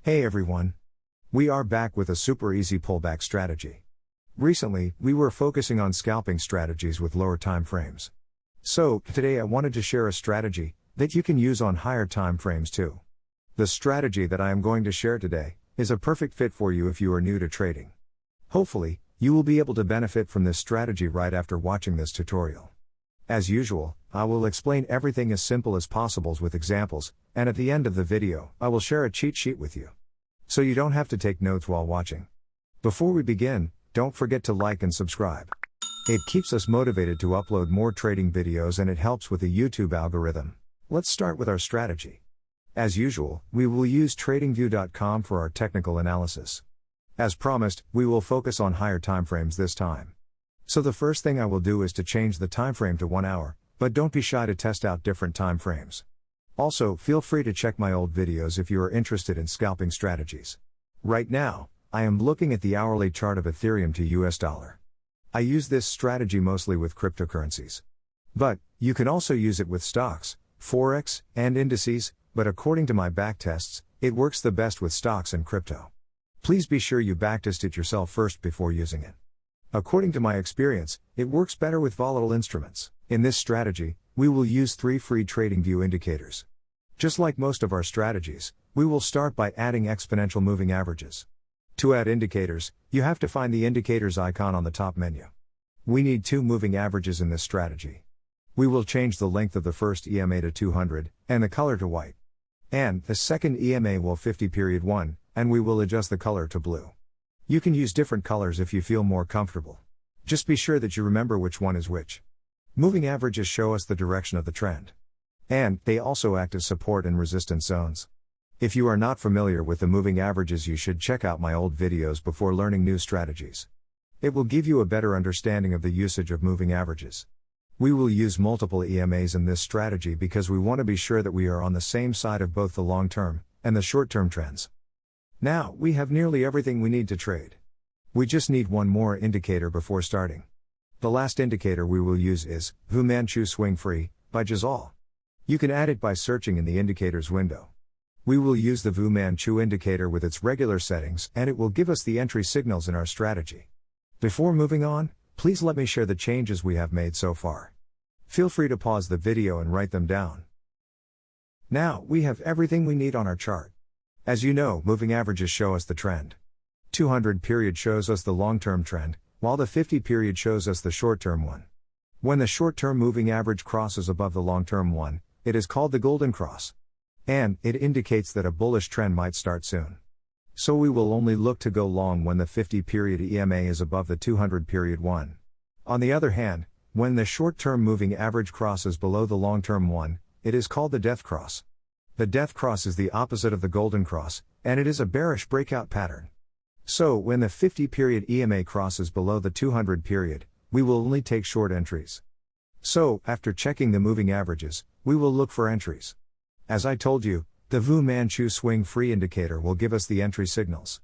Hey everyone! We are back with a super easy pullback strategy. Recently, we were focusing on scalping strategies with lower time frames. So, today I wanted to share a strategy that you can use on higher time frames too. The strategy that I am going to share today is a perfect fit for you if you are new to trading. Hopefully, you will be able to benefit from this strategy right after watching this tutorial. As usual, I will explain everything as simple as possible with examples, and at the end of the video, I will share a cheat sheet with you, so you don't have to take notes while watching. Before we begin, don't forget to like and subscribe. It keeps us motivated to upload more trading videos and it helps with the YouTube algorithm. Let's start with our strategy. As usual, we will use TradingView.com for our technical analysis. As promised, we will focus on higher timeframes this time. So the first thing I will do is to change the timeframe to 1 hour, but don't be shy to test out different timeframes. Also, feel free to check my old videos if you are interested in scalping strategies. Right now, I am looking at the hourly chart of Ethereum to US dollar. I use this strategy mostly with cryptocurrencies. But, you can also use it with stocks, forex, and indices, but according to my backtests, it works the best with stocks and crypto. Please be sure you backtest it yourself first before using it. According to my experience, it works better with volatile instruments. In this strategy, we will use 3 free TradingView indicators. Just like most of our strategies, we will start by adding exponential moving averages. To add indicators, you have to find the indicators icon on the top menu. We need 2 moving averages in this strategy. We will change the length of the first EMA to 200, and the color to white. And the second EMA will 50 period 1, and we will adjust the color to blue. You can use different colors if you feel more comfortable. Just be sure that you remember which one is which. Moving averages show us the direction of the trend. And they also act as support and resistance zones. If you are not familiar with the moving averages, you should check out my old videos before learning new strategies. It will give you a better understanding of the usage of moving averages. We will use multiple EMAs in this strategy because we want to be sure that we are on the same side of both the long-term and the short-term trends. Now, we have nearly everything we need to trade. We just need one more indicator before starting. The last indicator we will use is VuManChu Swing Free by Jazal. You can add it by searching in the indicators window. We will use the VuManChu indicator with its regular settings and it will give us the entry signals in our strategy. Before moving on, please let me share the changes we have made so far. Feel free to pause the video and write them down. Now, we have everything we need on our chart. As you know, moving averages show us the trend. 200 period shows us the long-term trend, while the 50 period shows us the short-term one. When the short-term moving average crosses above the long-term one, it is called the golden cross. And it indicates that a bullish trend might start soon. So we will only look to go long when the 50 period EMA is above the 200 period one. On the other hand, when the short-term moving average crosses below the long-term one, it is called the death cross. The death cross is the opposite of the golden cross, and it is a bearish breakout pattern. So when the 50 period EMA crosses below the 200 period, we will only take short entries. So, after checking the moving averages, we will look for entries. As I told you, the VuManChu Swing Free indicator will give us the entry signals.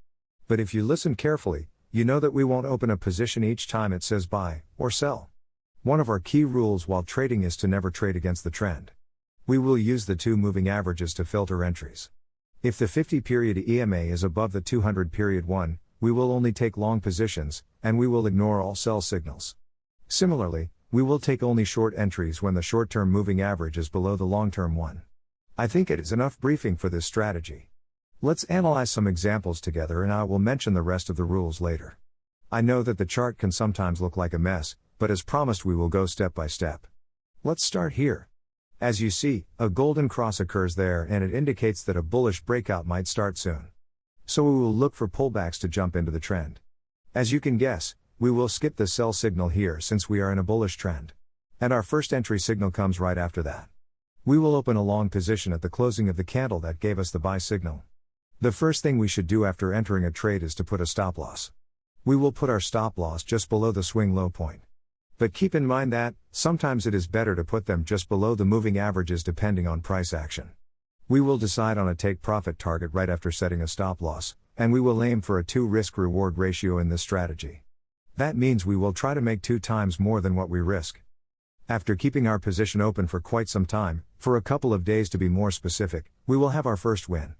But if you listen carefully, you know that we won't open a position each time it says buy or sell. One of our key rules while trading is to never trade against the trend. We will use the 2 moving averages to filter entries. If the 50 period EMA is above the 200 period one, we will only take long positions, and we will ignore all sell signals. Similarly, we will take only short entries when the short-term moving average is below the long-term one. I think it is enough briefing for this strategy. Let's analyze some examples together and I will mention the rest of the rules later. I know that the chart can sometimes look like a mess, but as promised we will go step by step. Let's start here. As you see, a golden cross occurs there and it indicates that a bullish breakout might start soon. So we will look for pullbacks to jump into the trend. As you can guess, we will skip the sell signal here since we are in a bullish trend. And our first entry signal comes right after that. We will open a long position at the closing of the candle that gave us the buy signal. The first thing we should do after entering a trade is to put a stop loss. We will put our stop loss just below the swing low point. But keep in mind that, sometimes it is better to put them just below the moving averages depending on price action. We will decide on a take profit target right after setting a stop loss, and we will aim for a 2 risk-reward ratio in this strategy. That means we will try to make 2 times more than what we risk. After keeping our position open for quite some time, for a couple of days to be more specific, we will have our first win.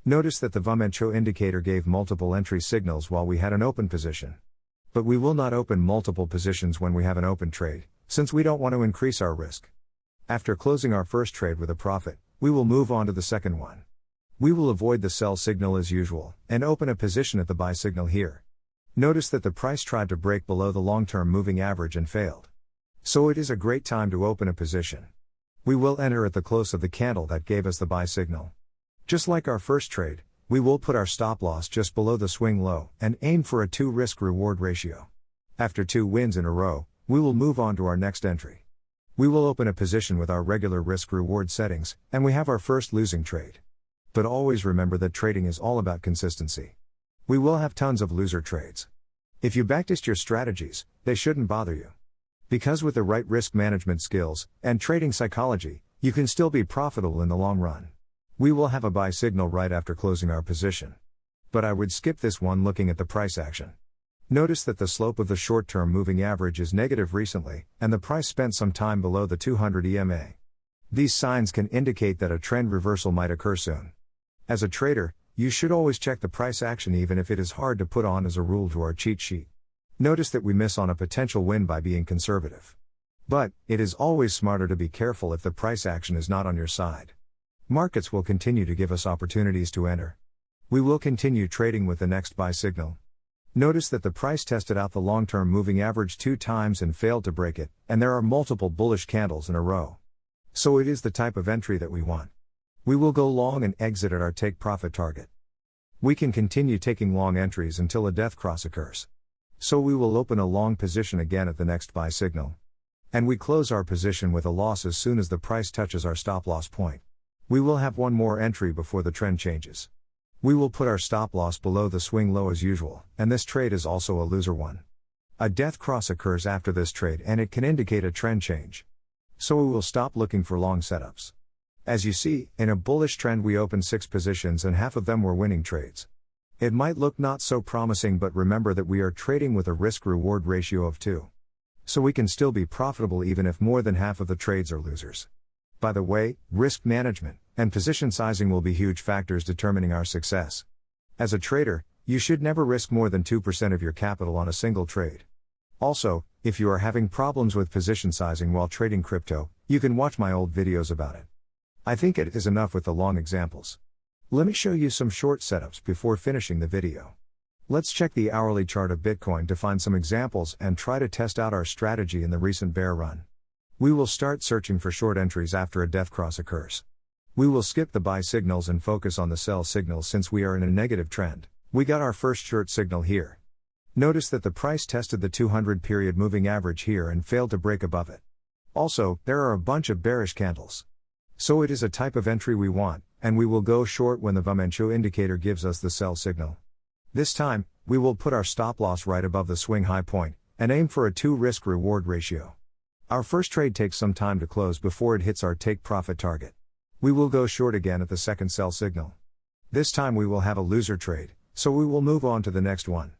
Notice that the VuManChu indicator gave multiple entry signals while we had an open position. But we will not open multiple positions when we have an open trade, since we don't want to increase our risk. After closing our first trade with a profit, we will move on to the second one. We will avoid the sell signal as usual, and open a position at the buy signal here. Notice that the price tried to break below the long-term moving average and failed. So it is a great time to open a position. We will enter at the close of the candle that gave us the buy signal. Just like our first trade, we will put our stop loss just below the swing low, and aim for a 2 risk-reward ratio. After 2 wins in a row, we will move on to our next entry. We will open a position with our regular risk-reward settings, and we have our first losing trade. But always remember that trading is all about consistency. We will have tons of loser trades. If you backtest your strategies, they shouldn't bother you. Because with the right risk management skills, and trading psychology, you can still be profitable in the long run. We will have a buy signal right after closing our position. But I would skip this one looking at the price action. Notice that the slope of the short-term moving average is negative recently, and the price spent some time below the 200 EMA. These signs can indicate that a trend reversal might occur soon. As a trader, you should always check the price action even if it is hard to put on as a rule to our cheat sheet. Notice that we miss on a potential win by being conservative. But, it is always smarter to be careful if the price action is not on your side. Markets will continue to give us opportunities to enter. We will continue trading with the next buy signal. Notice that the price tested out the long-term moving average 2 times and failed to break it, and there are multiple bullish candles in a row. So it is the type of entry that we want. We will go long and exit at our take profit target. We can continue taking long entries until a death cross occurs. So we will open a long position again at the next buy signal. And we close our position with a loss as soon as the price touches our stop loss point. We will have one more entry before the trend changes. We will put our stop loss below the swing low as usual, and this trade is also a loser one. A death cross occurs after this trade and it can indicate a trend change. So we will stop looking for long setups. As you see, in a bullish trend we opened 6 positions and half of them were winning trades. It might look not so promising, but remember that we are trading with a risk-reward ratio of 2. So we can still be profitable even if more than half of the trades are losers. By the way, risk management and position sizing will be huge factors determining our success. As a trader, you should never risk more than 2% of your capital on a single trade. Also, if you are having problems with position sizing while trading crypto, you can watch my old videos about it. I think it is enough with the long examples. Let me show you some short setups before finishing the video. Let's check the hourly chart of Bitcoin to find some examples and try to test out our strategy in the recent bear run. We will start searching for short entries after a death cross occurs. We will skip the buy signals and focus on the sell signals since we are in a negative trend. We got our first short signal here. Notice that the price tested the 200 period moving average here and failed to break above it. Also, there are a bunch of bearish candles. So it is a type of entry we want, and we will go short when the VuManChu indicator gives us the sell signal. This time, we will put our stop loss right above the swing high point, and aim for a 2 risk-reward ratio. Our first trade takes some time to close before it hits our take profit target. We will go short again at the second sell signal. This time we will have a loser trade, so we will move on to the next one.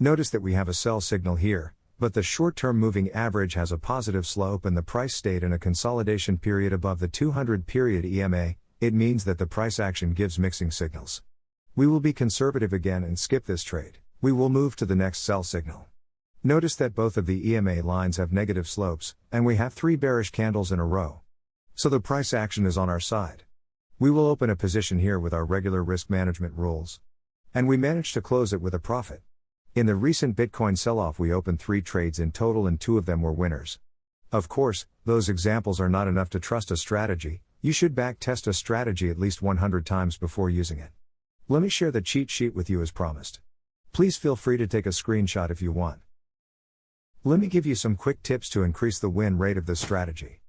Notice that we have a sell signal here, but the short-term moving average has a positive slope and the price stayed in a consolidation period above the 200 period EMA. It means that the price action gives mixing signals. We will be conservative again and skip this trade. We will move to the next sell signal. Notice that both of the EMA lines have negative slopes, and we have 3 bearish candles in a row. So the price action is on our side. We will open a position here with our regular risk management rules. And we managed to close it with a profit. In the recent Bitcoin sell-off we opened 3 trades in total and 2 of them were winners. Of course, those examples are not enough to trust a strategy. You should back test a strategy at least 100 times before using it. Let me share the cheat sheet with you as promised. Please feel free to take a screenshot if you want. Let me give you some quick tips to increase the win rate of this strategy.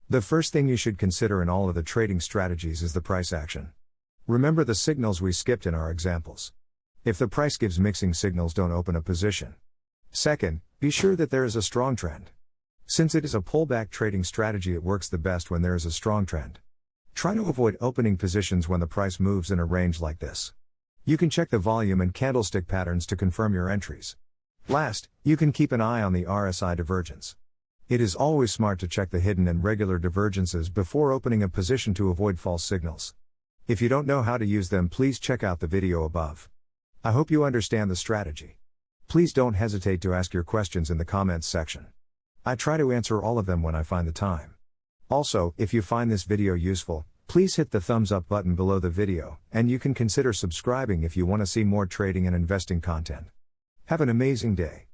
The first thing you should consider in all of the trading strategies is the price action. Remember the signals we skipped in our examples. If the price gives mixing signals, don't open a position. Second, be sure that there is a strong trend. Since it is a pullback trading strategy, it works the best when there is a strong trend. Try to avoid opening positions when the price moves in a range like this. You can check the volume and candlestick patterns to confirm your entries. Last, you can keep an eye on the RSI divergence. It is always smart to check the hidden and regular divergences before opening a position to avoid false signals. If you don't know how to use them, please check out the video above. I hope you understand the strategy. Please don't hesitate to ask your questions in the comments section. I try to answer all of them when I find the time. Also, if you find this video useful, please hit the thumbs up button below the video, and you can consider subscribing if you want to see more trading and investing content. Have an amazing day.